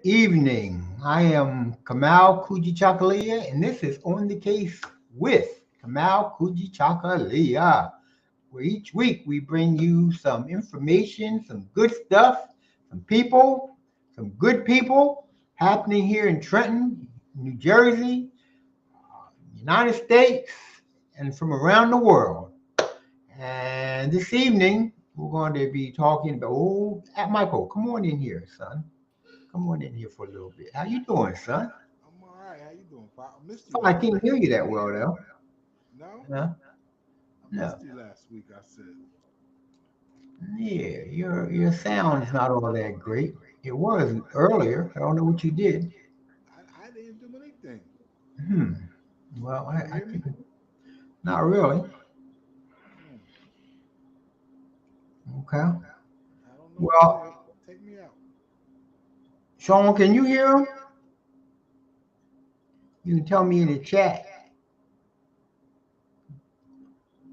evening. I am Kamal Kujichakalia, and this is On the Case with Kamal Kujichakalia, where each week we bring you some information, some good stuff, some people, some good people happening here in Trenton, New Jersey, United States, and from around the world. And this evening, we're going to be talking about, Michael, come on in here, son. Come on in here for a little bit. How you doing, son? I'm all right. How you doing, Pop? I missed you Oh, I last can't week. hear you that well, though. No, No, I no. missed you last week. I said Yeah, your sound's not all that great. It was earlier. I don't know what you did. I didn't do anything. Hmm. Well, Can you I hear me? think not really. Hmm, Okay. I don't know what to Well, say. Take me out. Sean, can you hear him? You can tell me in the chat.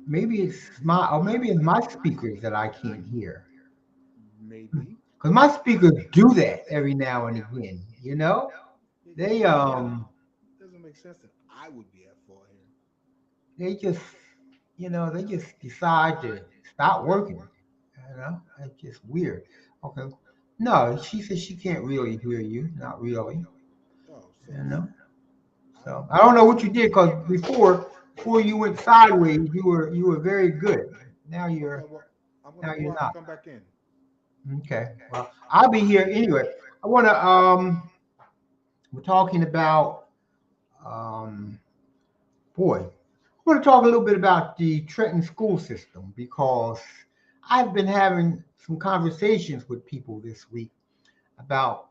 Maybe it's my speakers that I can't hear. Maybe. Because my speakers do that every now and again. It They doesn't make sense that I would be at fault here. they just they just decide to stop working. It's just weird. Okay. No, she says she can't really hear you. Not really. Oh, You know. I So don't I know. don't know what you did because before you went sideways, you were very good. Now Okay, you're well, I'm gonna now go you're out and not. come back in. Okay. Well, I'll be here anyway. I wanna we're talking about um boy, I want to talk a little bit about the Trenton school system because I've been having some conversations with people this week about,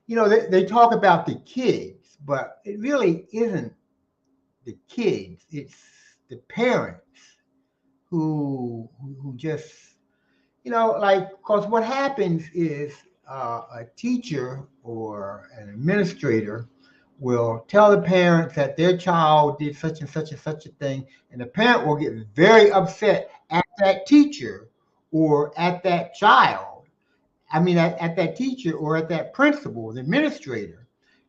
they talk about the kids, but it really isn't the kids. It's the parents who just, like, because what happens is a teacher or an administrator will tell the parents that their child did such and such and such a thing, and the parent will get very upset at that teacher or at that child. I mean, at that teacher or at that principal, the administrator,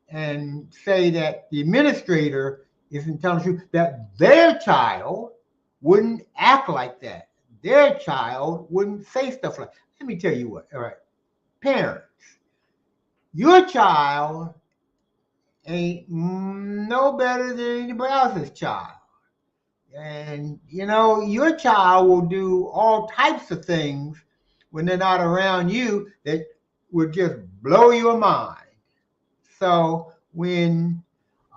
and say that the administrator isn't telling the truth, that their child wouldn't act like that. Their child wouldn't say stuff like, let me tell you what, all right, parents, your child ain't no better than anybody else's child. And, your child will do all types of things when they're not around you that would just blow your mind. So when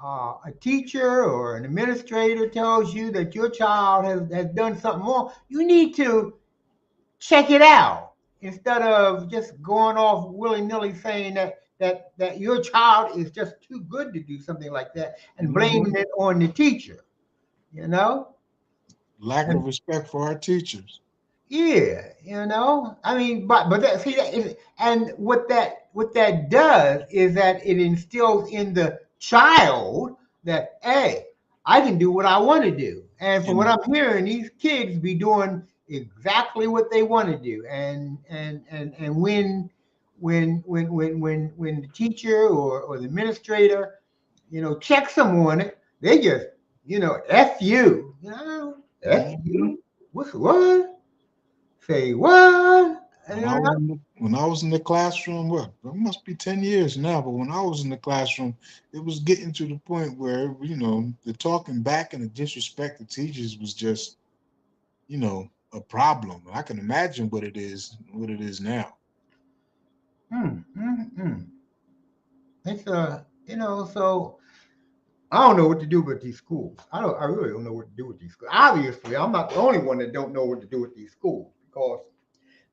a teacher or an administrator tells you that your child has done something wrong, you need to check it out instead of just going off willy-nilly saying that your child is just too good to do something like that and Hmm. blaming it on the teacher, you know? Lack And of respect for our teachers. yeah, I mean, but that, see that is, and what that does is that it instills in the child that, hey, I can do what I want to do, and from what And I'm hearing, these kids be doing exactly what they want to do, and when the teacher or the administrator, checks them on it, they just, f you, f mhm. you, what's what? Say what? When I was in the classroom, what it must be 10 years now, but when I was in the classroom, it was getting to the point where the talking back and the disrespect to teachers was just a problem. I can imagine what it is now. Mm. It's so I don't know what to do with these schools. I really don't know what to do with these schools. Obviously, I'm not the only one that don't know what to do with these schools because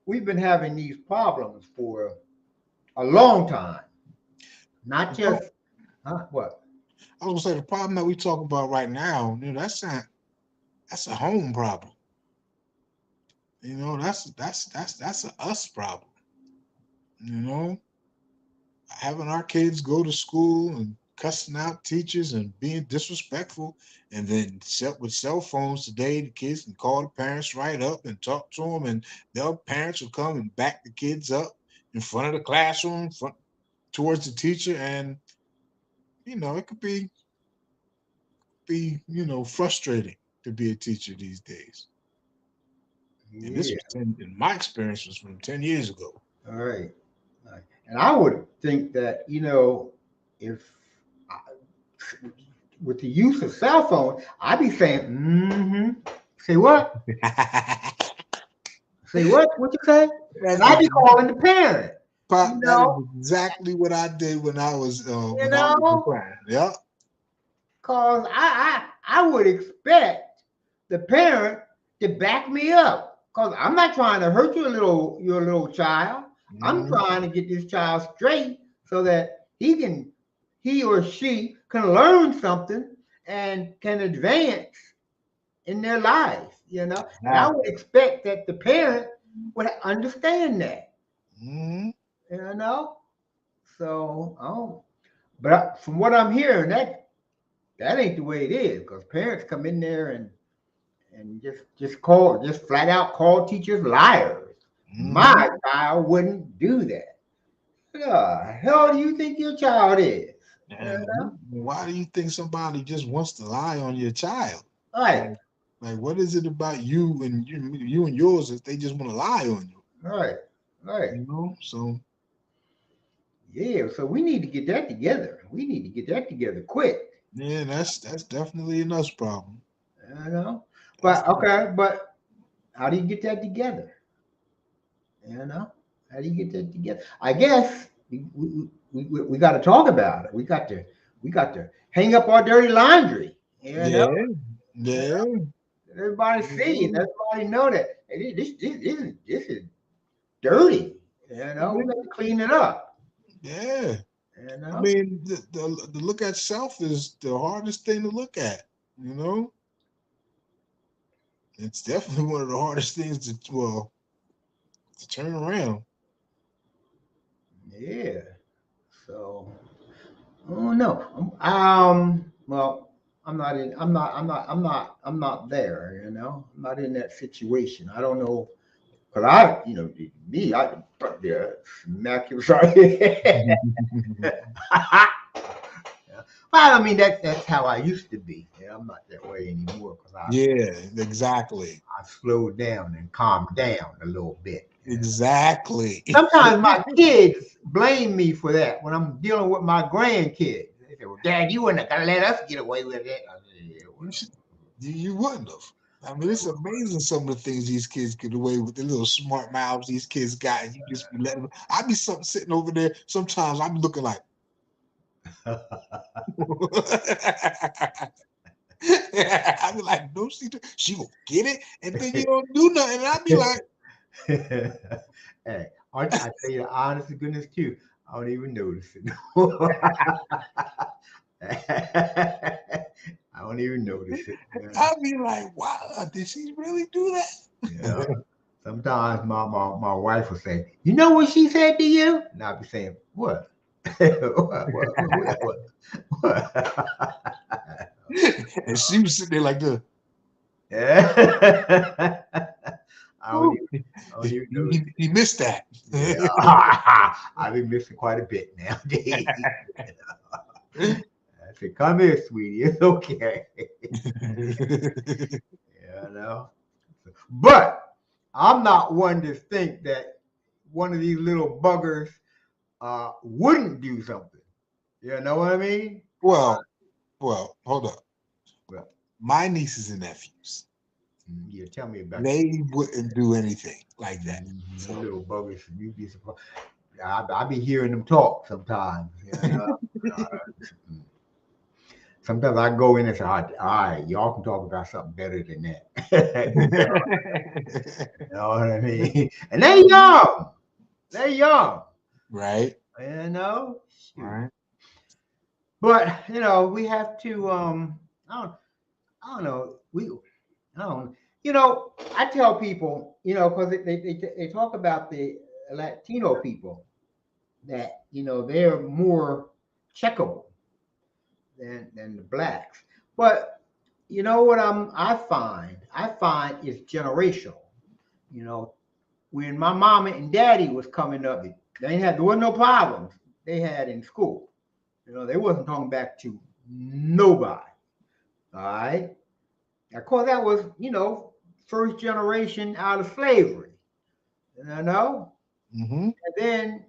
we've been having these problems for a long time. Not The pro- just what? I was gonna say the problem that we talk about right now, that's a home problem. That's a us problem. You know, having our kids go to school and cussing out teachers and being disrespectful, and then with cell phones today, the kids can call the parents right up and talk to them, and their parents will come and back the kids up in front of the classroom. towards the teacher, and it could be frustrating to be a teacher these days. And this Yeah. was in my experience was from 10 years ago. All right. All right. And I would think that, if with the use of cell phone, I'd be saying, say what? Say what? What you say? And I'd be calling the parent. Pop, that is exactly what I did when I was in class. Yeah. Cause I would expect the parent to back me up. Cause I'm not trying to hurt your little child. I'm trying to get this child straight so that he or she can learn something and can advance in their life, And I would expect that the parent would understand that, So, but from what I'm hearing, that ain't the way it is, because parents come in there and just flat out call teachers liars. My child wouldn't do that. The hell do you think your child is? Why do you think somebody just wants to lie on your child? Right. Like what is it about you and yours that they just want to lie on you? Right. So yeah, so we need to get that together. We need to get that together quick. Yeah, that's definitely a us problem. But but how do you get that together? How do you get that together? I guess we got to talk about it. We got to hang up our dirty laundry. Yeah. Everybody see it. Everybody know that this is dirty. We got to clean it up. Yeah. I mean, the look at self is the hardest thing to look at. It's definitely one of the hardest things to turn around. Yeah. So, oh no. Well, I'm not there. I'm not in that situation. I don't know. Cause I smack you sorry. Well, I mean that's how I used to be. I'm not that way anymore. Exactly. I slowed down and calmed down a little bit. Exactly. Sometimes my kids blame me for that when I'm dealing with my grandkids. They say, "Well, Dad, you wouldn't have gonna let us get away with it." I said, You wouldn't have. I mean, it's amazing some of the things these kids get away with. The little smart mouths these kids got, and you just be letting them. I be sitting over there. Sometimes I'm looking like. I be like, no, she will get it, and then you don't do nothing. And I be like, hey, I tell you the honest to goodness too. I don't even notice it. I don't even notice it. I be like, wow, did she really do that? Sometimes my wife will say, "You know what she said to you?" And I'll be saying, "What?" what? And she was sitting there like this. I don't even he missed that. I've been missing quite a bit nowadays. I said, "Come here, sweetie. It's okay." But I'm not one to think that one of these little buggers wouldn't do something. You know what I mean? Well, hold up. Well, my nieces and nephews. Yeah, tell me about they wouldn't do anything like that. So, little bogus, you'd be surprised. I be hearing them talk sometimes. Sometimes I go in and say, all right, y'all can talk about something better than that. You know what I mean? And they're young. They're young. Right. Right. But we have to I don't know. I tell people, because they talk about the Latino people that they're more checkable than the blacks. But what I find is generational. When my mama and daddy was coming up, there wasn't no problems. they had in school. They wasn't talking back to nobody. All right. Of course, that was, first generation out of slavery. You know, Mm-hmm. and then,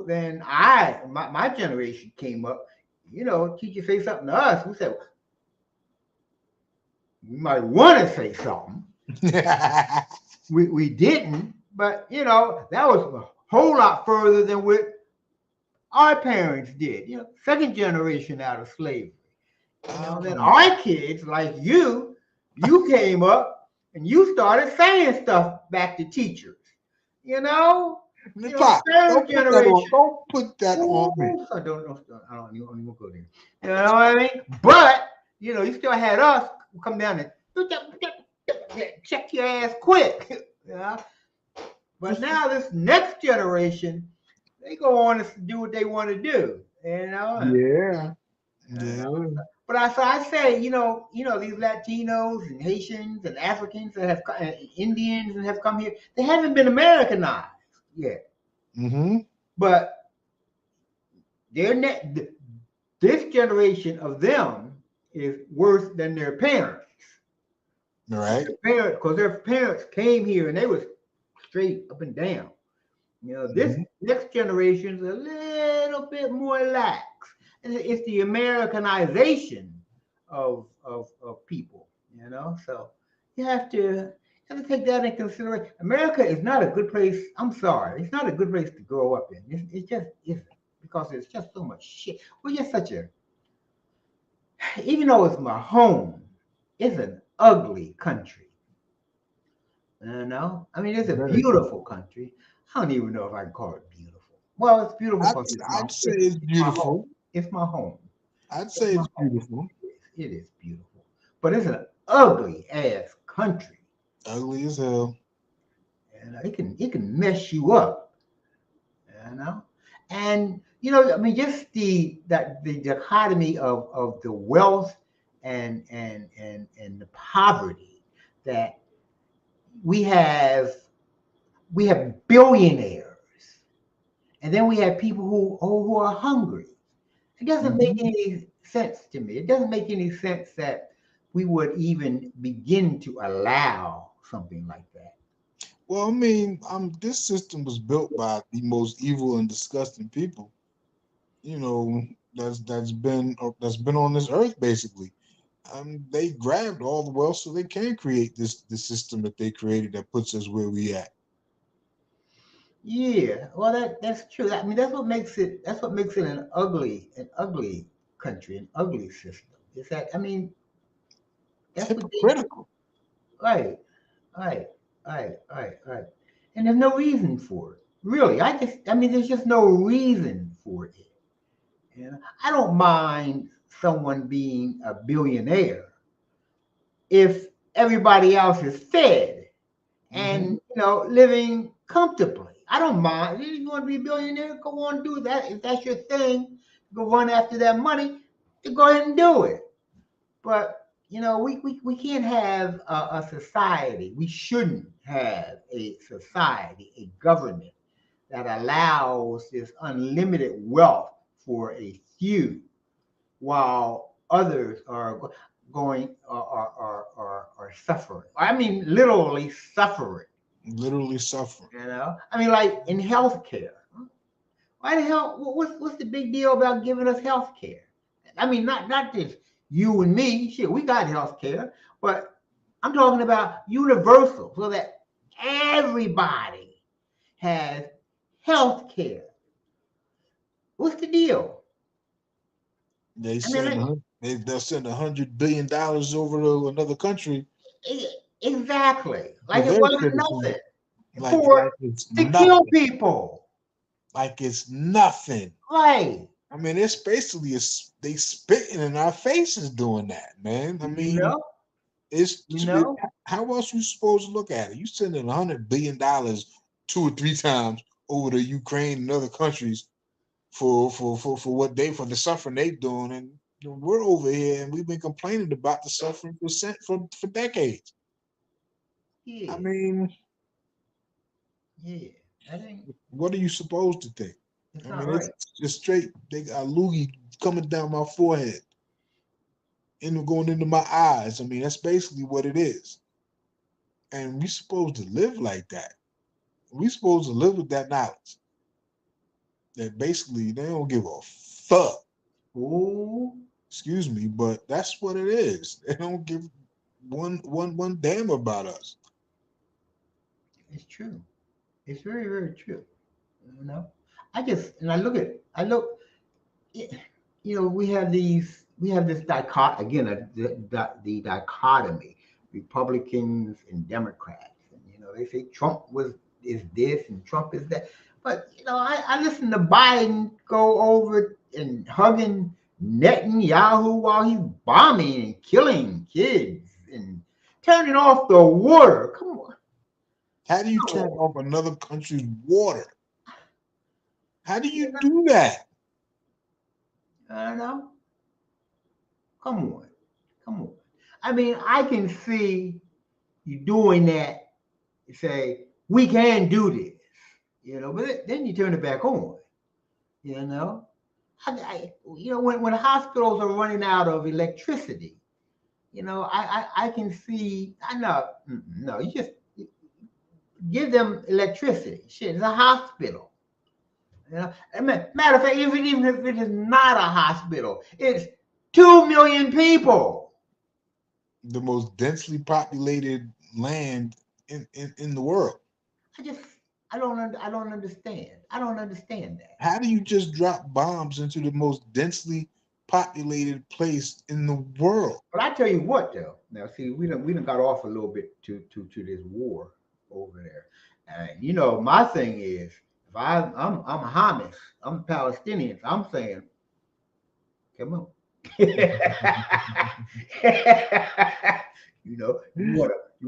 then my generation came up. Teacher say something to us. We said we might want to say something. We didn't, but that was a whole lot further than what our parents did. Second generation out of slavery. Then our kids, like you came up and you started saying stuff back to teachers. You know, Pop, third generation. don't put that on Ooh, me. I don't even go there. You know what I mean? But you still had us come down and check your ass quick. Yeah. But now this next generation, they go on to do what they want to do. Yeah. You Yeah. know. But I say, these Latinos and Haitians and Africans that have Indians and have come here, they haven't been Americanized yet. Mm-hmm. But they're this generation of them is worse than their parents. All right. Because their parents came here and they was straight up and down. This Mm-hmm. next generation is a little bit more lax. It's the Americanization of people. So you have to take that in consideration. America is not a good place. I'm sorry, it's not a good place to grow up in. It just isn't, because there's just so much shit. We're just such a, even though it's my home, it's an ugly country. I mean, it's a Very. beautiful country. I don't even know if I can call it beautiful. Well, it's beautiful I'd, because I'd say it's it's my home. beautiful. It's my home. I'd It's say my it's home. beautiful. It is beautiful, but it's an ugly ass country. Ugly as hell. And it can mess you up. You know, and I mean, just the dichotomy of the wealth and the poverty that we have. We have billionaires, and then we have people who are hungry. It doesn't make Mm-hmm. any sense to me. It doesn't make any sense that we would even begin to allow something like that. Well, I mean, this system was built by the most evil and disgusting people, you know, that's been on this earth basically. They grabbed all the wealth so they can create this system that they created that puts us where we at. Yeah, well, that's true. I mean, that's what makes it an ugly country, an ugly system. Is that, I mean, It's that's what they do. hypocritical. Right, right, right. And there's no reason for it. Really, I mean, there's just no reason for it. I don't mind someone being a billionaire if everybody else is fed Hmm. and living comfortably. I don't mind. If you want to be a billionaire, go on and do that. If that's your thing, go run after that money, then go ahead and do it. But we can't have a society. We shouldn't have a society, a government that allows this unlimited wealth for a few, while others are going are suffering. I mean, literally suffering. Literally suffering. I mean, like in healthcare. Why the hell? What's the big deal about giving us health care? I mean, not just you and me. Shit, we got health care, but I'm talking about universal, so that everybody has health care. What's the deal? They I mean, send they'll send $100 billion over to another country exactly. for Like it their wasn't citizens, nothing like for it's to kill nothing. people. Like it's nothing. Right. I mean, it's basically they spitting in our faces doing that, man. I You mean, know. it's You know. how else you supposed to look at it? You sending $100 billion 2 or 3 times over to Ukraine and other countries for what they for the suffering they doing, and we're over here and we've been complaining about the suffering for decades. Yeah. I mean, Yeah. I think. what are you supposed to think? It's I not mean, right. it's just straight. They got loogie coming down my forehead and going into my eyes. I mean, that's basically what it is. And we supposed to live like that. We supposed to live with that knowledge that basically they don't give a fuck. Ooh, Excuse me, but that's what it is. They don't give one damn about us. it's true. It's very, very true. You know, I just and I look. We have this dichotomy again, the dichotomy, Republicans and Democrats, and they say Trump is this and Trump is that, but I listen to Biden go over and hugging Netanyahu while he's bombing and killing kids and turning off the water. Come on, How do you come turn on. off another country's water? How do You you do that? know, come on, come on. I mean, I can see you doing that, say, we can do this, but then you turn it back on, you know. When hospitals are running out of electricity, I can see, I know, no, you just give them electricity. Shit, it's a hospital. Matter of fact, even if it is not a hospital, it's 2 million people. The most densely populated land in the world. I just, I don't understand. I don't understand that. How do you just drop bombs into the most densely populated place in the world? But I tell you what, though. Now, see, we done got off a little bit to this war over there. And my thing is, if I'm Hamas, I'm Palestinians. I'm saying, come on. You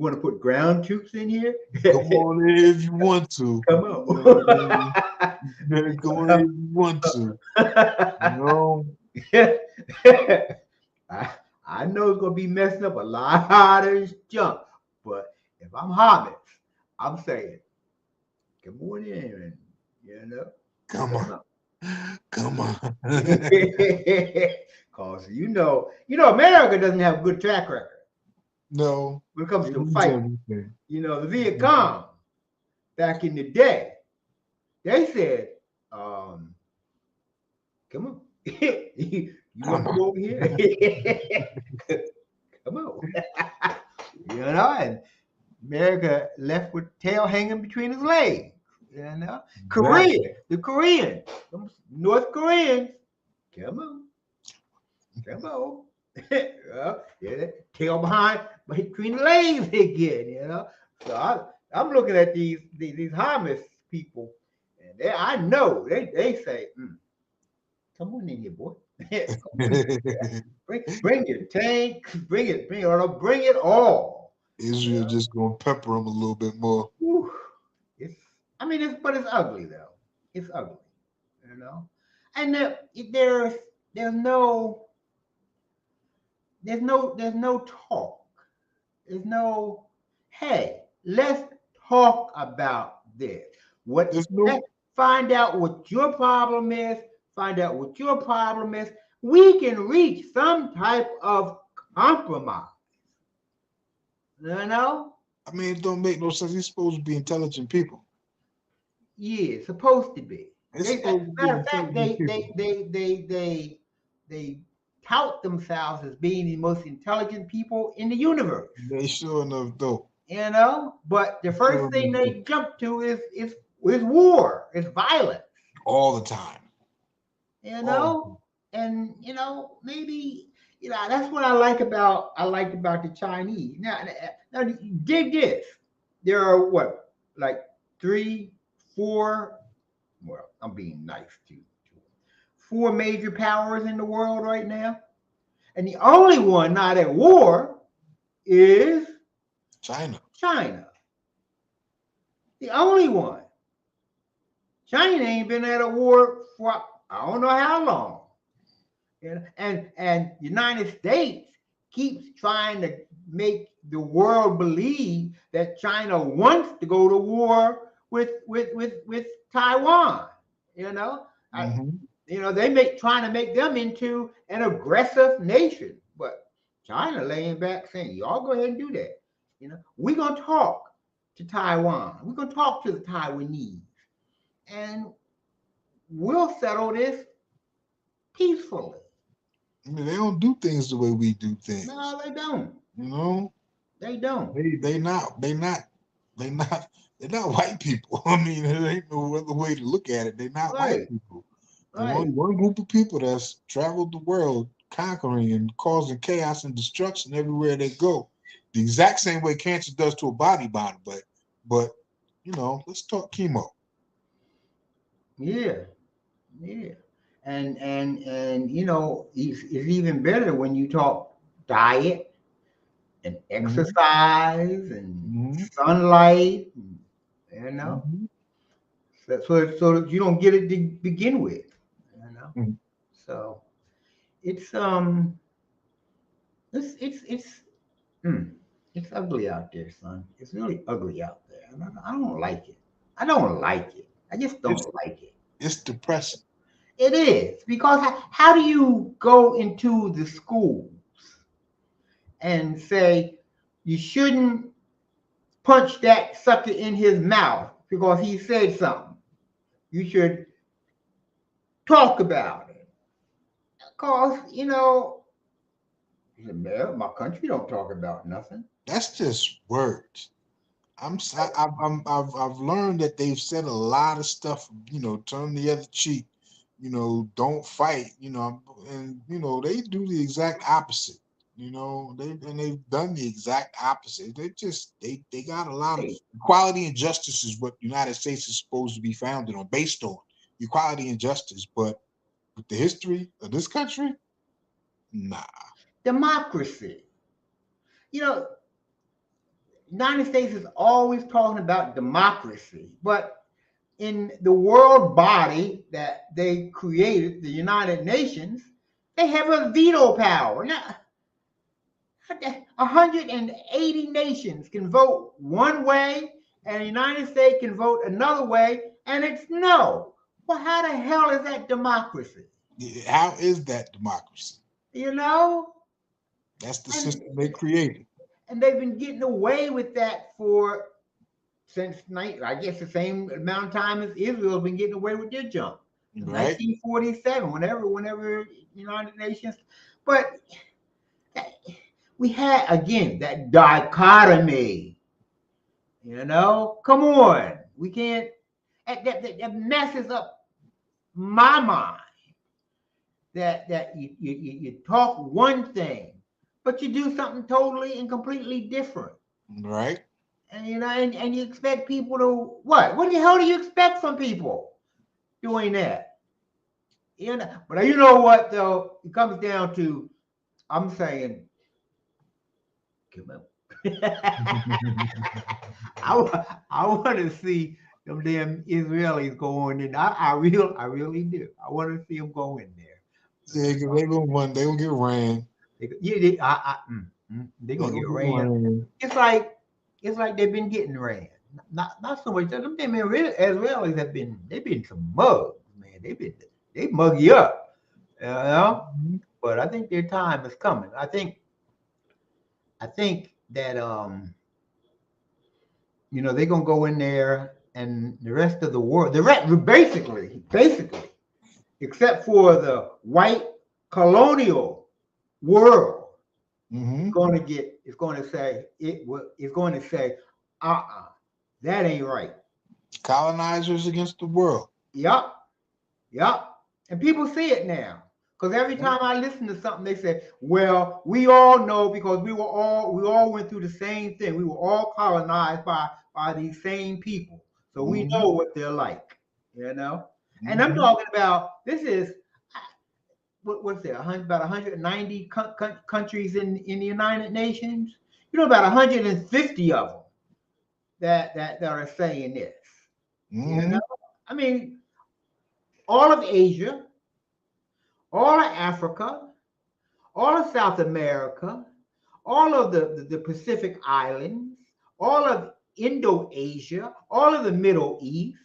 wanna put ground troops in here? Come on in if you want to. Come You know what I on. mean? You better go in if you want to. You know? I, I know it's gonna be messing up a lot of this junk, but if I'm Hobbit, I'm saying, come on in, and Come come on. on. Come on. Cause America doesn't have a good track record No. when it comes They to lose fighting. everything. The Viet Cong back in the day, they said, come on. You want Come to come on. over here? Come on. And America left with tail hanging between his legs. Exactly. The Koreans, them North Koreans, come on, come on. Tail behind between the legs again. So I'm looking at these Hamas people, and I know they say, come on in here, boy. Come on in. Bring your tank, bring it all. Israel just gonna pepper them a little bit more. Whew. It's, but it's ugly though. It's ugly, you know. And there's no there's no talk. There's no, hey, let's talk about this. There's no Let's find out what your problem is. Find out what your problem is. We can reach some type of compromise. You know? I mean, it don't make no sense. He's supposed to be intelligent people. Yeah, it's supposed to be. It's supposed to be Matter of fact, intelligent people. they tout themselves as being the most intelligent people in the universe. They sure enough though. But the Sure first thing enough though. they jump to is war, is violence. All the time. You All the know, time. and maybe that's what I like about the Chinese. Now dig this. There are what, like three, four. Well, I'm being nice to four major powers in the world right now, and the only one not at war is China. China. The only one. China ain't been at a war for I don't know how long. And United States keeps trying to make the world believe that China wants to go to war with Taiwan. Mm-hmm. They trying to make them into an aggressive nation, but China laying back saying, "Y'all go ahead and do that." We're gonna talk to Taiwan. We're gonna talk to the Taiwanese, and we'll settle this peacefully. I mean, they don't do things the way we do things. No, they don't. You know, They don't. they not they're not white people. I mean, there ain't no other way to look at it. They're not white Right. people. They're only Right. one group of people that's traveled the world conquering and causing chaos and destruction everywhere they go. The exact same way cancer does to a bodybuilder, but let's talk chemo. Yeah. Yeah. And it's even better when you talk diet and Hmm. exercise and Hmm. sunlight, and, you know, Hmm. so that you don't get it to begin with, you know. Hmm. So it's it's mm, it's ugly out there, son. It's really ugly out there. And I don't like it. I don't like it. I just It's don't like it. it's depressing. It is because how do you go into the schools and say you shouldn't punch that sucker in his mouth because he said something? You should talk about it. Because, my country don't talk about nothing. That's just words. I've learned that they've said a lot of stuff. Turn the other cheek. Don't fight. And they do the exact opposite. They've done the exact opposite. They got a lot of Hey, equality and justice is what the United States is supposed to be founded on, based on equality and justice. But with the history of this country, nah. democracy. You know, United States is always talking about democracy, but in the world body that they created, the United Nations, they have a veto power. Now, 180 nations can vote one way, and the United States can vote another way, and it's no. Well, how the hell is that democracy? How is that democracy? You know? That's the And system they created, and they've been getting away with that for since I guess the same amount of time as Israel's been getting away with their junk. Since right? 1947, whenever United Nations, but we had again that dichotomy. Come on, we can't. That messes up my mind. That you talk one thing, but you do something totally and completely different. Right? And you expect people to what? What the hell do you expect from people doing that? But you know what though? It comes down to I'm saying, come on. I want to see them damn Israelis go in there. I really do. I want to see them go in there. Yeah, because they gonna run. They gonna get ran. They're They gonna get gonna get ran. ran. It's like they've been getting ran. Not so much. Them damn Israelis they've been some mugs, man. They mug you up, Mhm. But I think their time is coming. I think that they're gonna go in there and the rest of the world, basically, except for the white colonial world, is Mhm. going to get, it's going to say, it's going to say, uh-uh, that ain't right. Colonizers against the world. Yup, yup. And people see it now. Because every Right? time I listen to something, they say, well, we all know because we all went through the same thing. We were all colonized by these same people. So we Mhm. know what they're like, you know? And I'm Mhm. talking about this is what's there, about 190 countries in the United Nations. About 150 of them that are saying this. You know, Mhm. I mean, all of Asia, all of Africa, all of South America, all of the Pacific Islands, all of Indo-Asia, all of the Middle East.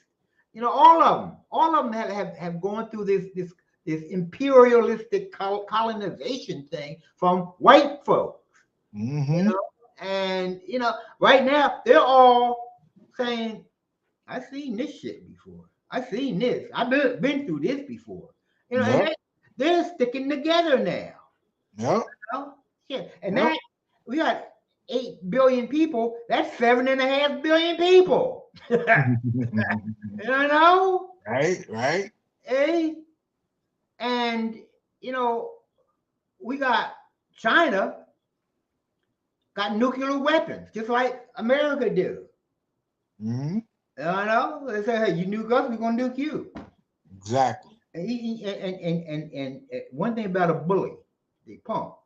all of them have gone through this imperialistic colonization thing from white folks. You Mm-hmm. know, and right now they're all saying, "I've seen this shit before. I've seen this. I've been through this before." And Yep. they're sticking together now. Yep. Know? Shit. And Yep. that we got 8 billion people. That's 7.5 billion people. You know, Right. Right. eh? And you know, we got China got nuclear weapons, just like America do. Mm-hmm. They say, "Hey, you nuke us, we're gonna nuke you." Exactly. And one thing about a bully, they punks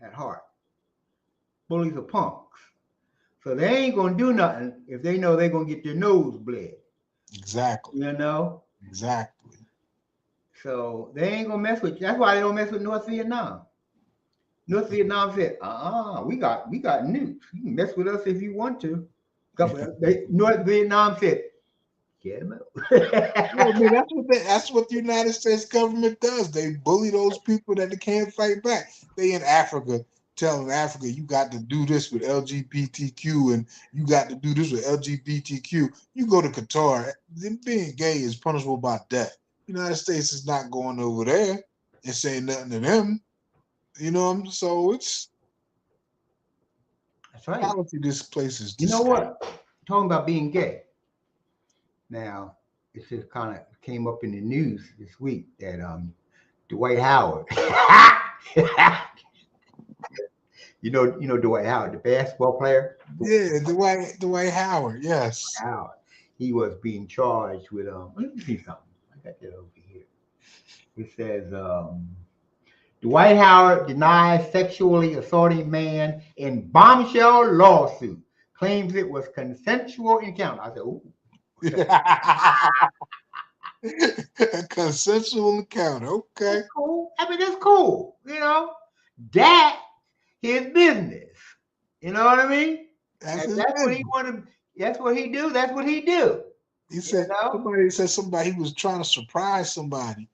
at heart. Bullies are punks. So they ain't gonna do nothing if they know they're gonna get their nose bled. Exactly. You know? Exactly. So they ain't gonna mess with you. That's why they don't mess with North Vietnam. North Vietnam said, we got nukes. You can mess with us if you want to. North Vietnam said, get them Yeah, out. man, that's what the United States government does. They bully those people that they can't fight back. They in Africa telling Africa you got to do this with LGBTQ and you got to do this with LGBTQ. You go to Qatar, then being gay is punishable by death. United States is not going over there and saying nothing to them. So it's That's right. policy. This place is You know disgusting. what? Talking about being gay. Now, it just kind of came up in the news this week that Dwight Howard. you know Dwight Howard, the basketball player. Yeah, Dwight Howard. Yes. Howard. He was being charged with let me see something. I got that over here. It says Dwight Howard denies sexually assaulting man in bombshell lawsuit. Claims it was consensual encounter. I said, "Ooh, A consensual encounter. Okay. that's cool. I mean, that's cool. That his business. You know what I mean? That's And his that's what he business. wanted. That's what he do. That's what he do. He You said know, somebody he was trying to surprise somebody,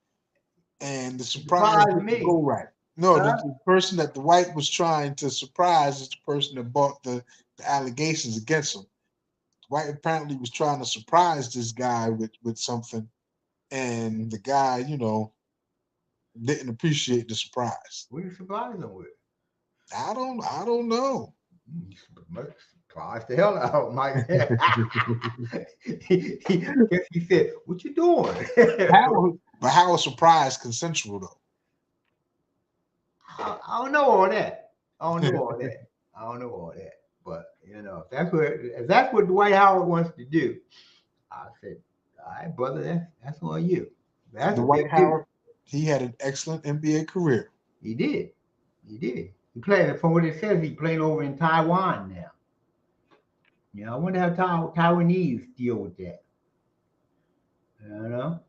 and the surprise surprise didn't me. go right. No, Huh? the person that the white was trying to surprise is the person that brought the allegations against him. White apparently was trying to surprise this guy with something, and the guy, didn't appreciate the surprise. What you surprise him with? I don't know. Surprise the hell out, Mike. he said, "What you doing?" How a surprise consensual I don't know all that. I don't though? know all that. I don't know all that. But if that's what Dwight Howard wants to do, I said, "All right, brother, that's on you." That's what they Dwight do. Howard, he had an excellent NBA career. He did. He did. He played. From what it says, he playing over in Taiwan now. I wonder how Taiwanese deal with that. You know.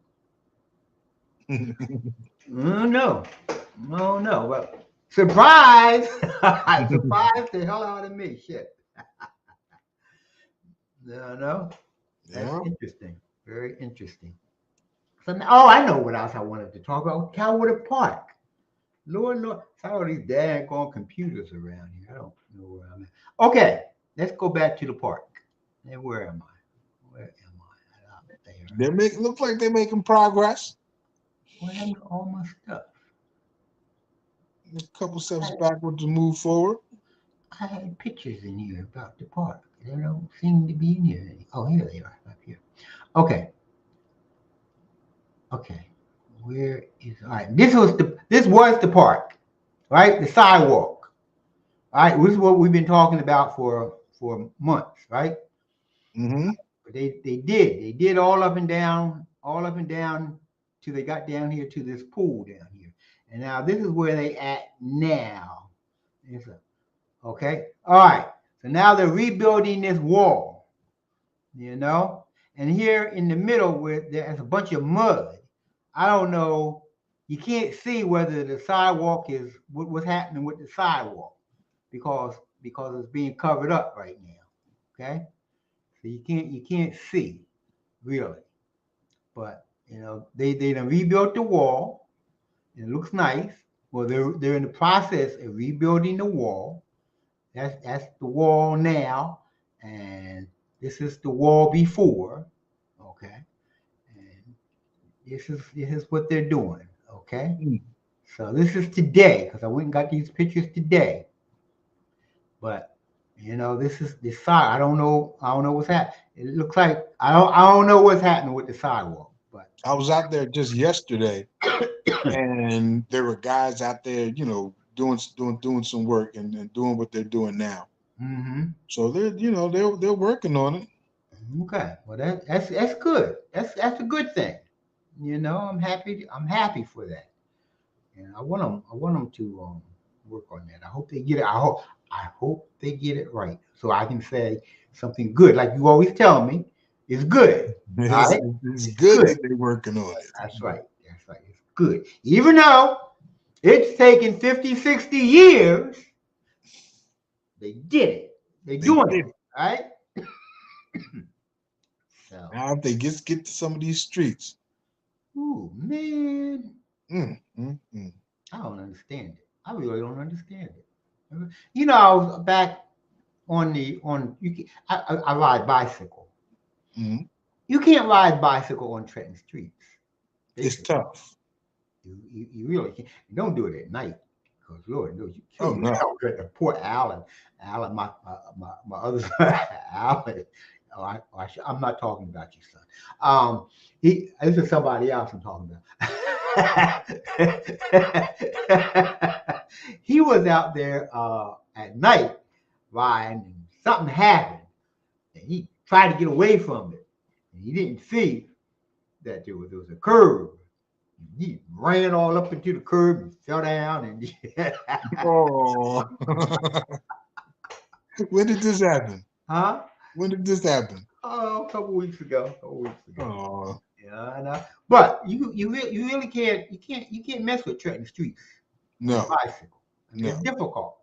No, no, no. But surprise! Surprise the hell out of me. Shit. No. That's Yeah. interesting. Very interesting. Oh, I know what else I wanted to talk about. Cadwalader Park. Lord, I all these daggone computers around here. I don't know where I'm at. Okay, let's go back to the park. And where am I? Where am I? Out there. Look like they're making progress. Where am all my stuff? A couple steps I, backward to move forward. I had pictures in here about the park. They don't seem to be in here. Oh, here they are, up here. Okay, okay. Where is all right? This was the park, right? The sidewalk. All right, this is what we've been talking about for months, right? Mm-hmm. But they did all up and down till they got down here to this pool down here. And now this is where they at now. Okay, all right. So now they're rebuilding this wall, you know, and here in the middle where there's a bunch of mud. I don't know. You can't see whether the sidewalk is what's happening with the sidewalk because it's being covered up right now. Okay, so you can't see really. but they done rebuilt the wall. It looks nice. Well, they're in the process of rebuilding the wall. That's the wall now, and this is the wall before. Okay, and this is what they're doing. Okay, Mm. so this is today because I went and got these pictures today. But this is the side. I don't know. I don't know what's happening. It looks like I don't know what's happening with the sidewalk. But I was out there just yesterday, and there were guys out there, doing some work and doing what they're doing now. hmm So they're working on it. okay, well that's good. That's a good thing. I'm happy. I'm happy for that. And I want them to work on that. I hope they get it. I hope they get it right, so I can say something good, like you always tell me. It's good. All It's, right, it's it's good good. that they're working on it. That's right. That's right. It's good. Even though it's taken 50, 60 years, they did it. They're They doing did it. it. All right. So, Now if they get to some of these streets, ooh, man, mm, mm, mm, I don't understand it. I really don't understand it. I was back on you. I ride bicycle. mm. You can't ride bicycle on Trenton streets. It's Basically, tough. you really can't. You don't do it at night because Lord knows you Oh kill no. yourself. The poor Alan, my other son, Alan. Oh, I'm not talking about you, son. This is somebody else I'm talking about. He was out there at night riding, and something happened, and he tried to get away from it, and he didn't see that there was a curve. He ran all up into the curb and fell down, and Oh. When did this happen? huh? When did this happen? Oh, a couple weeks ago. A couple weeks ago. Oh Yeah, I know. But you really can't mess with Trenton streets on a no, bicycle. I mean, it's no. difficult.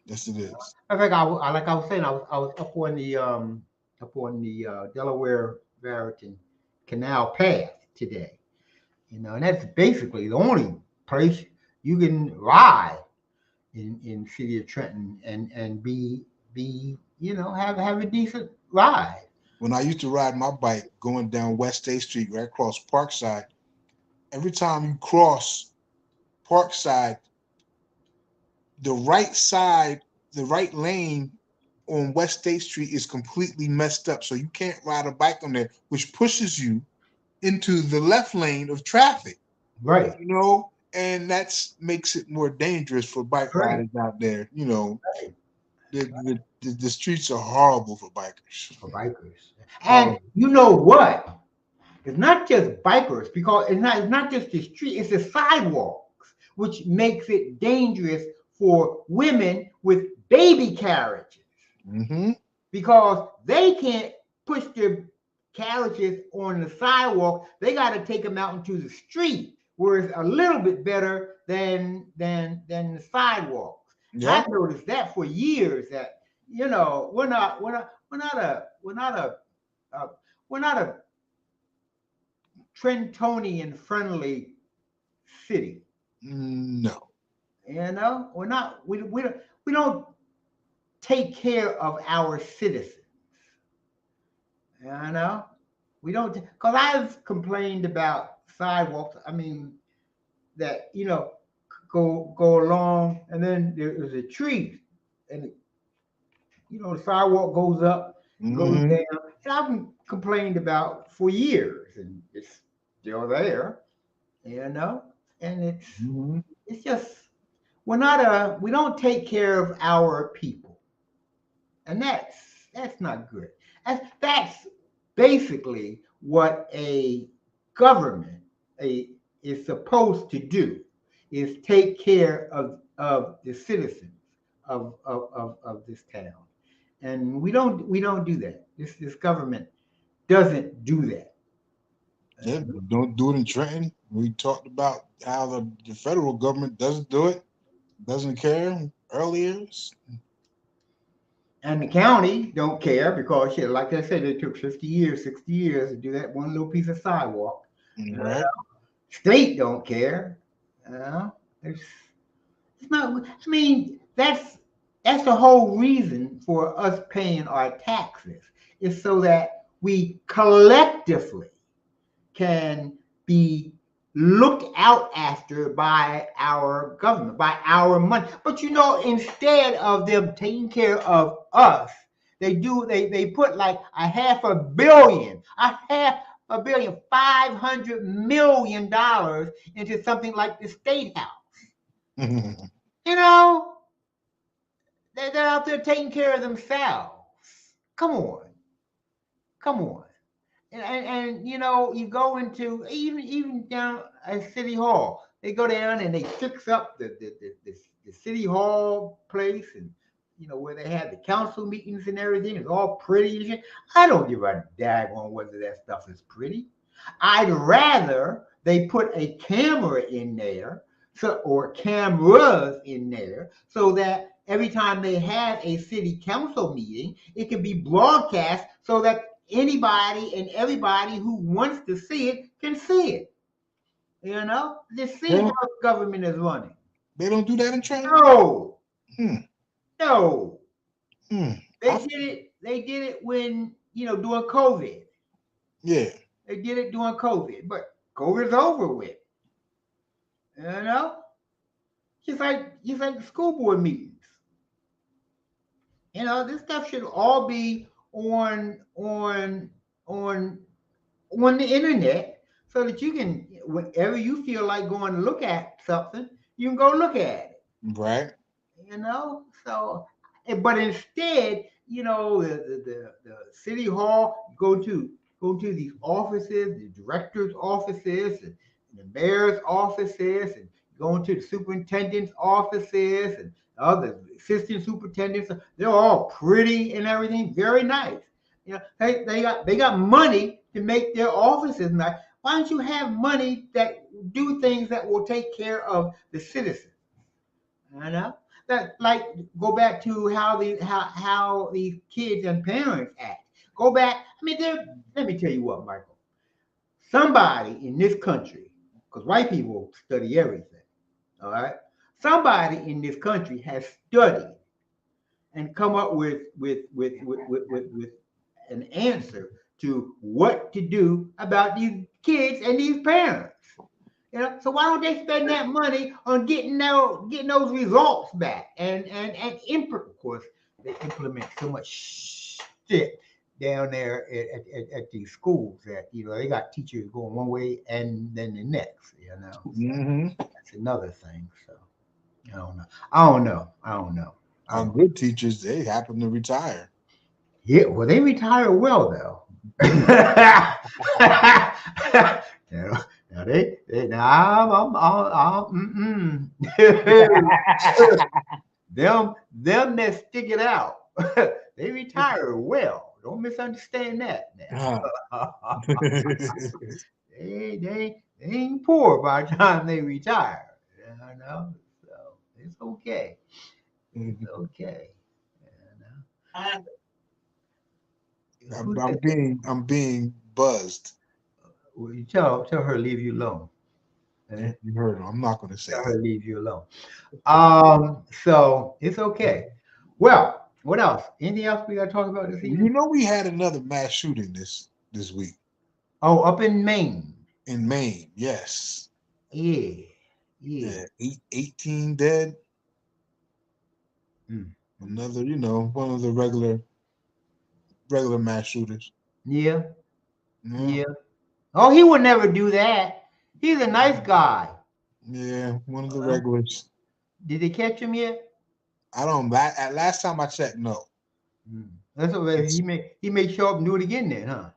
Yes, it is. In fact, like I was saying, I was up on the Delaware Raritan Canal Path today. And that's basically the only place you can ride in city of Trenton and be have a decent ride. When I used to ride my bike going down West State Street right across Parkside, every time you cross Parkside, the right side, the right lane on West State Street is completely messed up. So you can't ride a bike on there, which pushes you into the left lane of traffic, Right. and that's makes it more dangerous for bike Right. riders out there. Right. The streets are horrible for bikers. For bikers. And Horrible. you know what? It's not just bikers because it's not just the street, it's the sidewalks, which makes it dangerous for women with baby carriages Hmm. because they can't push their carriages on the sidewalk. They got to take them out into the street where it's a little bit better than the sidewalks. And Yep. I've noticed that for years that uh, we're not a Trentonian friendly city. No. We're not. We don't take care of our citizens. You know, we don't. Because I've complained about sidewalks. I mean, that go along, and then there's a tree, and the sidewalk goes up and goes Hmm. down. And I've complained about for years, and it's still there. You know, and Hmm. it's just we don't take care of our people, and that's not good. That's basically what a government a is supposed to do, is take care of the citizens of this town, and we don't do that. This government doesn't do that. Yeah, don't do it in Trenton. We talked about how the federal government doesn't do it, doesn't care earlier. And the county don't care because shit, like I said, it took 50 years, 60 years to do that one little piece of sidewalk. Right. State don't care. It's, it's not. I mean, that's the whole reason for us paying our taxes is so that we collectively can be looked out after by our government, by our money. But instead of them taking care of us, they put like a billion, $500 million into something like the state house. You know, they're out there taking care of themselves. Come on, come on. And you go into even down at City Hall. They go down and they fix up the City Hall place, and where they had the council meetings and everything. It's all pretty and shit. I don't give a daggone whether that stuff is pretty. I'd rather they put a camera in there, or cameras in there, so that every time they have a city council meeting, it can be broadcast so that anybody and everybody who wants to see it can see it. To see how government is running. They don't do that in Trenton? No. Hmm. No. Hmm. They did it when, during COVID. Yeah. They did it during COVID, but COVID's over with. Just like the school board meetings. This stuff should all be on the internet, so that you can, whenever you feel like going to look at something, you can go look at it. Right. So, but instead, the city hall, go to these offices, the director's offices, and the mayor's offices, and go into the superintendent's offices, and other assistant superintendents. They're all pretty and everything, very nice. They got money to make their offices nice. Why don't you have money that do things that will take care of the citizens? That, like, go back to how these kids and parents act. Go back. I mean, let me tell you what, Michael. Somebody in this country, because white people study everything, all right. Somebody in this country has studied and come up with an answer to what to do about these kids and these parents. So why don't they spend that money on getting those results back and of course they implement so much shit down there at these schools that they got teachers going one way and then the next. Mm-hmm. That's another thing. So I don't know. And good teachers, they happen to retire. Yeah, well, they retire well though. Now now them that stick it out, they retire well. Don't misunderstand that now. They ain't poor by the time they retire. So it's okay. It's okay. I'm being buzzed. Well, you tell her to leave you alone. You heard him. I'm not going to say Tell that. her to leave you alone. So it's okay. Well, what else? Anything else we got to talk about this evening? We had another mass shooting this week. Oh, up in Maine. In Maine, yes. Yeah. 18 dead. Another, one of the regular mass shooters. Yeah. Oh, he would never do that. He's a nice guy. Yeah, one of the regulars. Did they catch him yet? I don't. At last time I checked, no. That's okay. He may show up and do it again then, huh?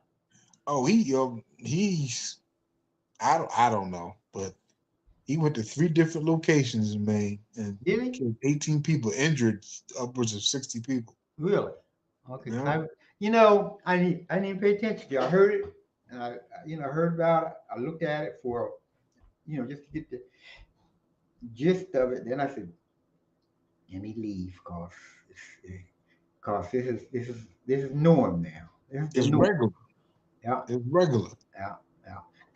Oh, he's. I don't know, but he went to 3 different locations in Maine and killed 18 people, injured upwards of 60 people. Really? Okay. Yeah. I didn't pay attention to it. I heard it, and I heard about it. I looked at it for, just to get the gist of it. Then I said, let me leave, cause this is norm now. It's regular. Yeah. It's regular. Yeah.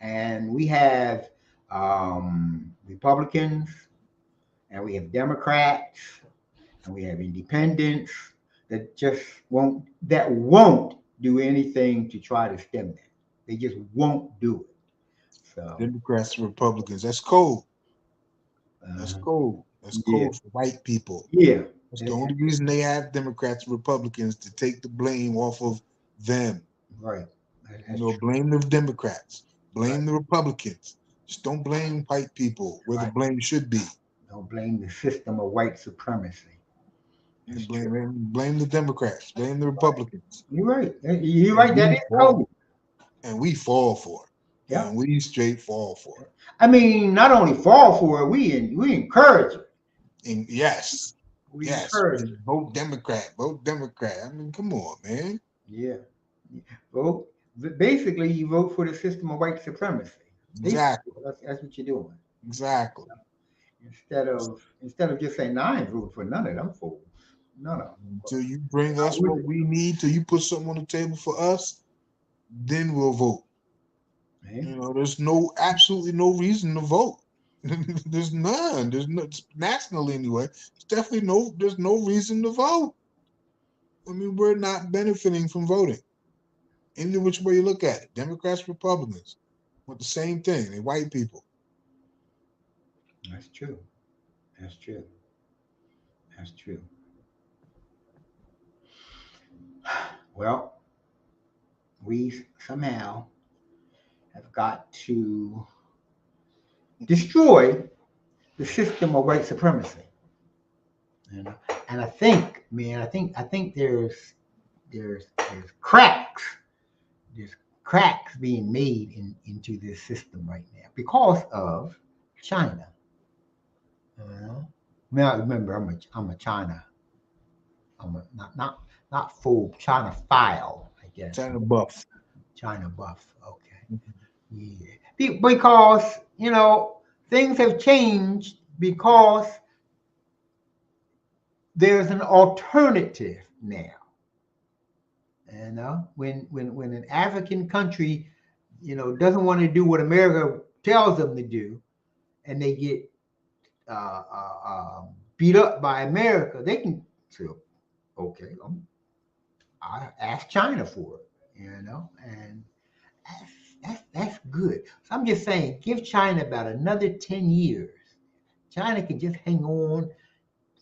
and we have Republicans, and we have Democrats, and we have independents that just won't do anything to try to stem that. They just won't do it. So Democrats and Republicans. That's cold. That's uh, cold. That's yeah, cold for white people. yeah, That's the eh, only reason they have Democrats and Republicans to take the blame off of them. right. You That's know, true. blame the Democrats, Right, blame the Republicans. Just don't blame white people where the right. blame should be. Don't blame the system of white supremacy. You That's true. blame the Democrats, blame the Republicans, You're right. You're and right. That we is fall, cold. and we fall for it, Yeah. and we straight fall for I mean, not only fall for it, we encourage it. it. And yes, We yes, encourage it. vote Democrat, vote Democrat. I mean, come on, man. Yeah. Vote. Basically, you vote for the system of white supremacy. Basically, Exactly, that's what you're doing. exactly. Instead of just saying, "No, I ain't voting for none of them fools." None of them. Until you bring I us what would. we need, till you put something on the table for us, then we'll vote. Man. You know, there's absolutely no reason to vote. There's none. There's no nationally anyway. There's no reason to vote. I mean, we're not benefiting from voting. Any which way you look at it, Democrats, Republicans, want the same thing. They white people. That's true. That's true. That's true. Well, we somehow have got to destroy the system of white supremacy. You know? And I think, man, I think there's cracks. There's cracks being made into this system right now because of China. You know? Now remember, I'm a China. I'm a not full China file, I guess. China buff. China buff. Okay. Yeah. Because things have changed because there's an alternative now. When an African country, doesn't want to do what America tells them to do, and they get beat up by America, they can say, okay, I ask China for it, and that's good. So I'm just saying, give China about another 10 years. China can just hang on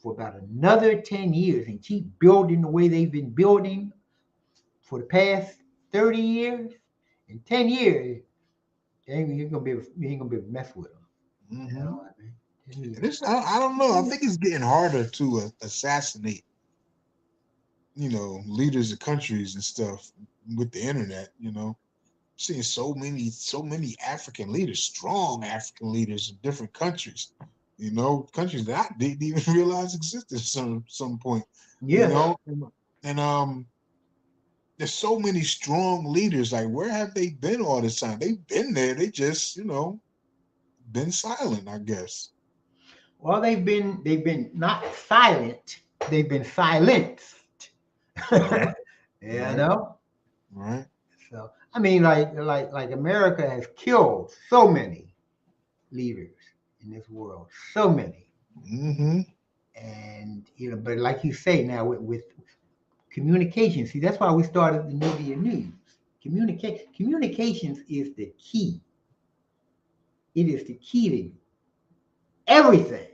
for about another 10 years and keep building the way they've been building for the past 30 years. In 10 years, you ain't gonna be able to mess with them. You Mm-hmm. know what I mean? 10 And years. this, I don't know. I think it's getting harder to assassinate, leaders of countries and stuff with the internet. Seeing so many African leaders, strong African leaders in different countries. Countries that I didn't even realize existed at some point. You Yeah. know, and there's so many strong leaders. Like, where have they been all this time? They've been there. They just, been silent, I guess. Well, they've been not silent. They've been silenced. Right, you right, know. right. So I mean, like America has killed so many leaders in this world, so many. Mm-hmm. And but like you say now with communication, see that's why we started the Nubian News. Communications is the key. It is the key to everything.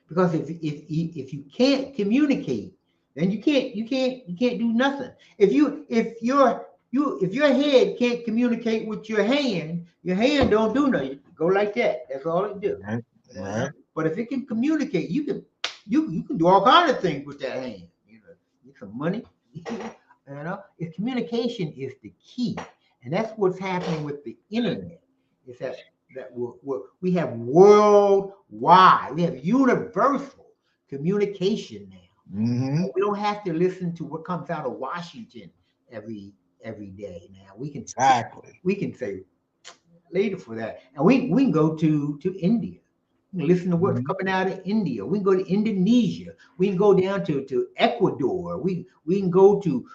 Because if you can't communicate, then you can't do nothing. If your head can't communicate with your hand don't do nothing. Go like that. That's all it do. Right, right. But if it can communicate, you can do all kind of things with that hand. Get some money. If communication is the key, and that's what's happening with the internet. Is that we have worldwide, we have universal communication now. Mm-hmm. We don't have to listen to what comes out of Washington every day. Now Exactly. we can say later for that, and we can go to India. We can listen to what's Mm-hmm. coming out of India. We can go to Indonesia. We can go down to Ecuador. We can go to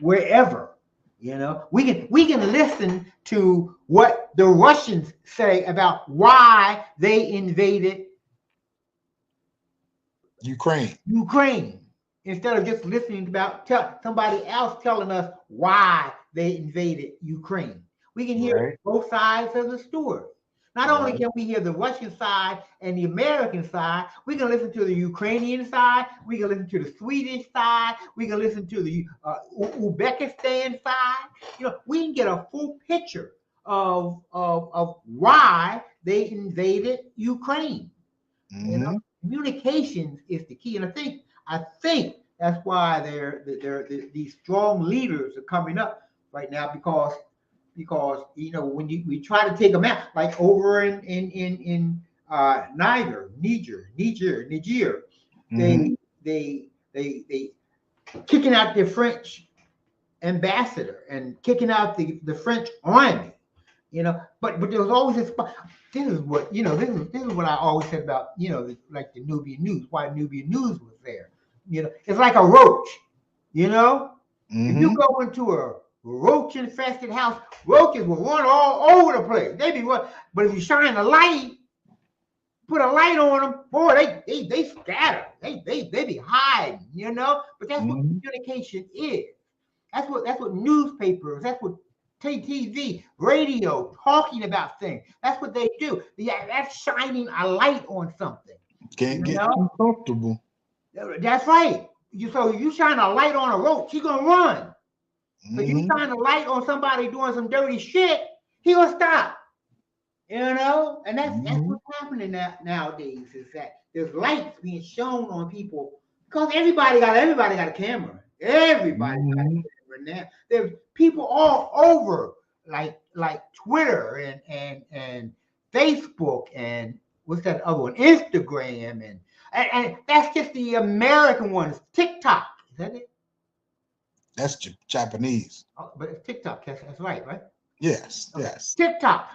wherever. You know, we can listen to what the Russians say about why they invaded Ukraine instead of just listening about somebody else telling us why they invaded Ukraine. We can hear Right. both sides of the story. Not only Right. can we hear the Russian side and the American side, we can listen to the Ukrainian side, we can listen to the Swedish side, we can listen to the Uzbekistan side. You know, we can get a full picture of why they invaded Ukraine. You know, Mm-hmm. communications is the key, and I think that's why these strong leaders are coming up right now because you know when we try to take them out, like over in Niger, Mm-hmm. they kicking out their French ambassador and kicking out the French army. You know, but there was always this. This is what you know. This is what I always said about like the Nubian news. Why Nubian news was there? You know, it's like a roach. You know, if you Mm-hmm. go into a roach infested house, roaches will run all over the place. They be run, but if you shine a light, put a light on them, boy, they scatter. They be hiding. You know, but that's what Mm-hmm. communication is. That's what newspapers. That's what TV, radio, talking about things. That's what they do. Yeah, that's shining a light on something. Can't You get know, too comfortable. that's right. You shine a light on a roach, he gonna run. So you Mm-hmm. shine a light on somebody doing some dirty shit, he gonna stop. You know, and that's Mm-hmm. what's happening nowadays is that there's lights being shown on people because everybody got a camera. Everybody got a Mm-hmm. camera now. There's people all over like Twitter and Facebook and what's that other one? Instagram and that's just the American ones. TikTok. Is that it? That's Japanese. Oh, but it's TikTok. That's right, right? Yes. Okay. Yes. TikTok,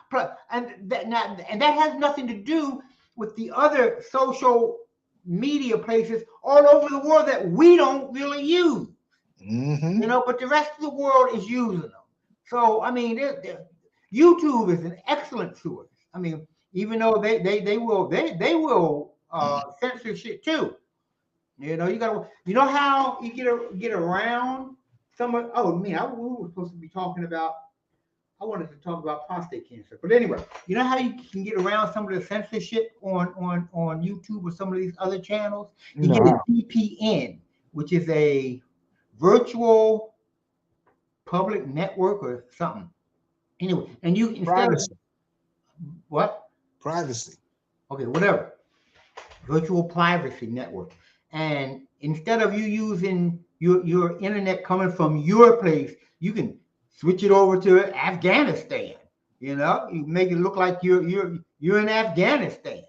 and that has nothing to do with the other social media places all over the world that we don't really use. Mm-hmm. You know, but the rest of the world is using them. So I mean, YouTube is an excellent source. I mean, even though they will censor shit too. You know, you know how you get around some of. Oh man, we were supposed to be talking about. I wanted to talk about prostate cancer, but anyway, you know how you can get around some of the censorship on YouTube or some of these other channels. You You get know a how. VPN, which is a virtual public network or something. Anyway, and you instead of Privacy. what? Privacy. Okay, whatever. Virtual privacy network. And instead of you using your internet coming from your place, you can switch it over to Afghanistan. You know, you make it look like you're in Afghanistan.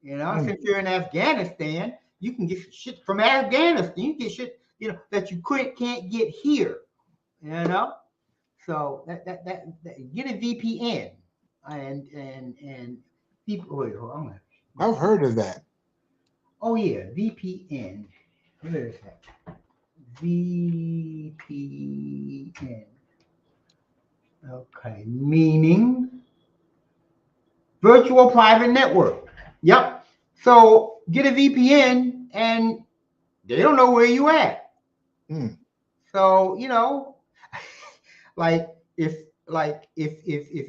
You know, Mm. since you're in Afghanistan, you can get shit from Afghanistan. You can get shit, that you can't get here. You know, so that get a VPN and people. Wait, hold on. I've heard of that. Oh yeah, VPN. What is that? VPN. Okay, meaning virtual private network. Yep. So get a VPN and they don't know where you at. Mm. So, like if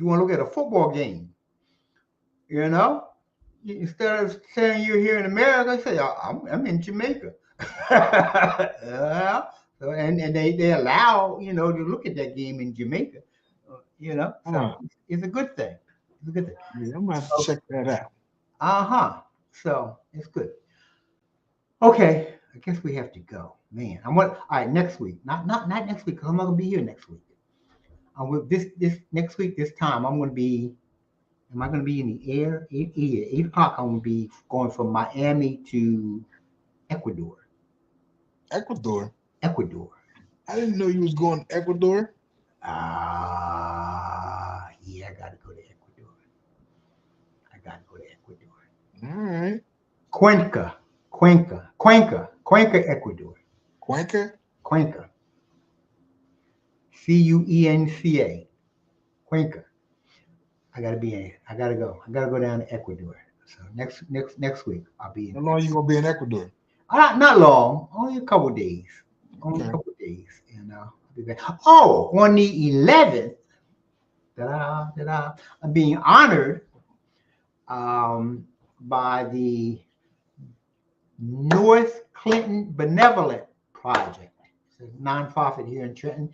you want to look at a football game, you know, instead of saying you're here in America, say I'm in Jamaica. Yeah. So and they allow to look at that game in Jamaica. So Ah, it's a good thing. It's a good thing. yeah, I'm gonna have to So check that out. so it's good. Okay, I guess we have to go, man. All right next week. Not next week because I'm not gonna be here next week. I'm with this next week. This time I'm gonna be. Am I going to be in the air? 8 o'clock. I'm going to be going from Miami to Ecuador. Ecuador. Ecuador. I didn't know you was going to Ecuador. Yeah, I got to go to Ecuador. I got to go to Ecuador. All right. Cuenca, Ecuador. Cuenca. Cuenca. Cuenca. Cuenca. I gotta be in. I gotta go. I gotta go down to Ecuador. So next week I'll be in. How long you gonna be in Ecuador? Not long. Only a couple days. Only a Okay. couple days, and I'll be back. Oh, on the 11th, I'm being honored by the North Clinton Benevolent Project. It's a nonprofit here in Trenton,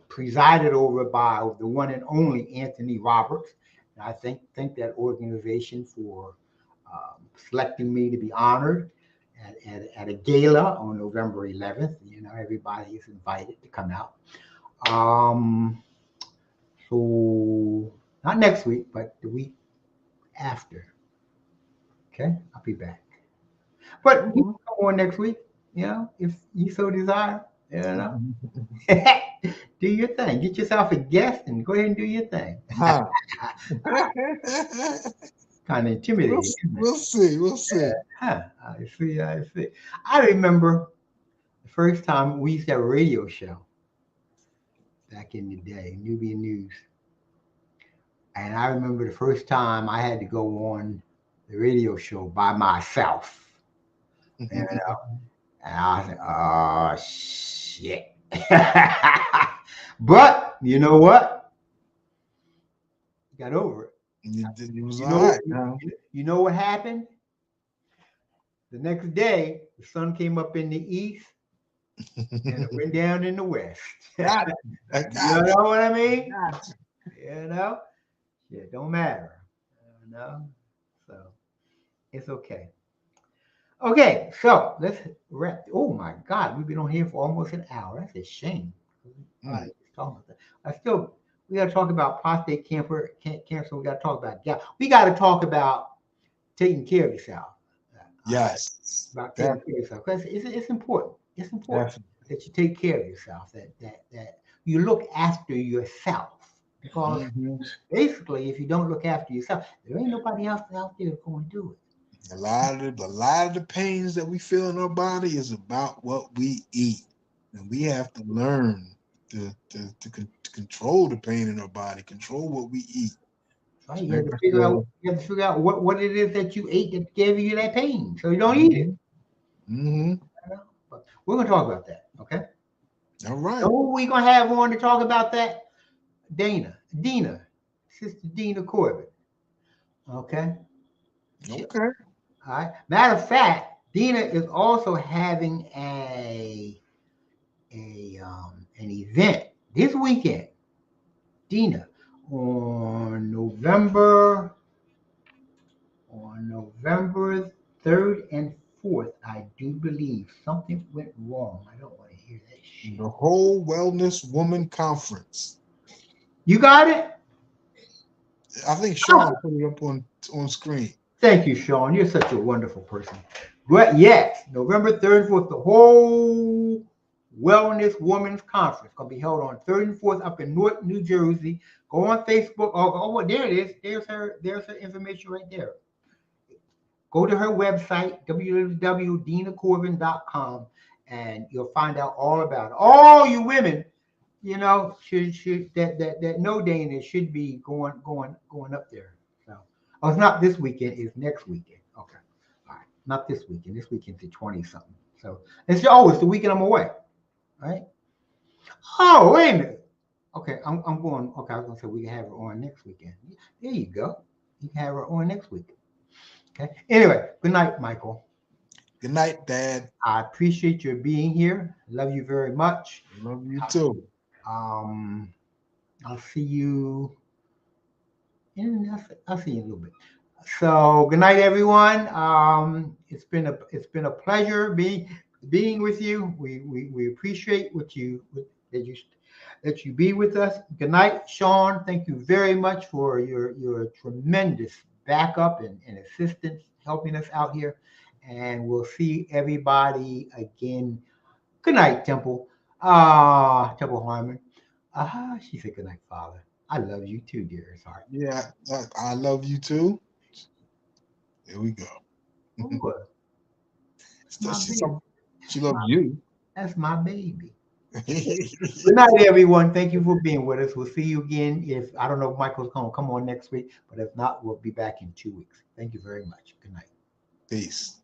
presided over by the one and only Anthony Roberts. And I thank that organization for selecting me to be honored at a gala on November 11th. Everybody is invited to come out. So not next week, but the week after. Okay, I'll be back. But you can come on next week, if you so desire, do your thing. Get yourself a guest and go ahead and do your thing. Huh. Kind of intimidating, isn't it? We'll see. We'll see. Huh. I see. I remember the first time we used to have a radio show back in the day, Nubian News. And I remember the first time I had to go on the radio show by myself. And I said, oh, shit. But you know what? Got over it. It was all right. You know what happened? The next day, the sun came up in the east and it went down in the west. You know what I mean? It don't matter. So it's okay. Okay, so let's wrap. Oh my God, we've been on here for almost an hour. That's a shame. Right, talking about that. We got to talk about prostate cancer. We got to talk about we got to talk about taking care of yourself. Yes, about taking care of yourself because it's important. It's important that you take care of yourself. That you look after yourself because basically, if you don't look after yourself, there ain't nobody else out there going to do it. A lot of the pains that we feel in our body is about what we eat, and we have to learn to control the pain in our body, control what we eat. Right, you have to figure out what it is that you ate that gave you that pain, so you don't eat it. But we're gonna talk about that, okay? All right. So who we gonna have on to talk about that? Dina, Sister Dina Corbin. Okay. Okay. All right. Matter of fact, Dina is also having an event this weekend. Dina, on November 3rd and 4th, I do believe something went wrong. I don't want to hear that shit. The Whole Wellness Woman Conference. You got it? I think Sean put it up on screen. Thank you, Sean. You're such a wonderful person. But yes, November 3rd and 4th, the Whole Wellness Women's Conference going to be held on 3rd and 4th up in Newark, New Jersey. Go on Facebook. Oh, there it is. There's her information right there. Go to her website, www.dinacorbin.com, and you'll find out all about it. All you women, should that know Dana should be going up there. So, it's not this weekend. It's next weekend. Okay, all right, not this weekend. This weekend's the 20-something. So it's the weekend I'm away. All right. Oh, wait a minute. Okay, I'm going. Okay, I was gonna say we can have her on next weekend. There you go. You can have her on next week. Okay. Anyway, good night, Michael. Good night, Dad. I appreciate your being here. Love you very much. Love you too. I'll see you. I'll see you in a little bit. So good night, everyone. It's been a pleasure being with you. We appreciate that you be with us. Good night, Sean. Thank you very much for your tremendous backup and assistance helping us out here. And we'll see everybody again. Good night, Temple. Temple Harmon. She said good night, Father. I love you too, dearest heart. Yeah, I love you too. Here we go. She loves you. That's my baby. Good night, everyone. Thank you for being with us. We'll see you again. If I don't know if Michael's going to come on next week, but if not, we'll be back in 2 weeks. Thank you very much. Good night. Peace.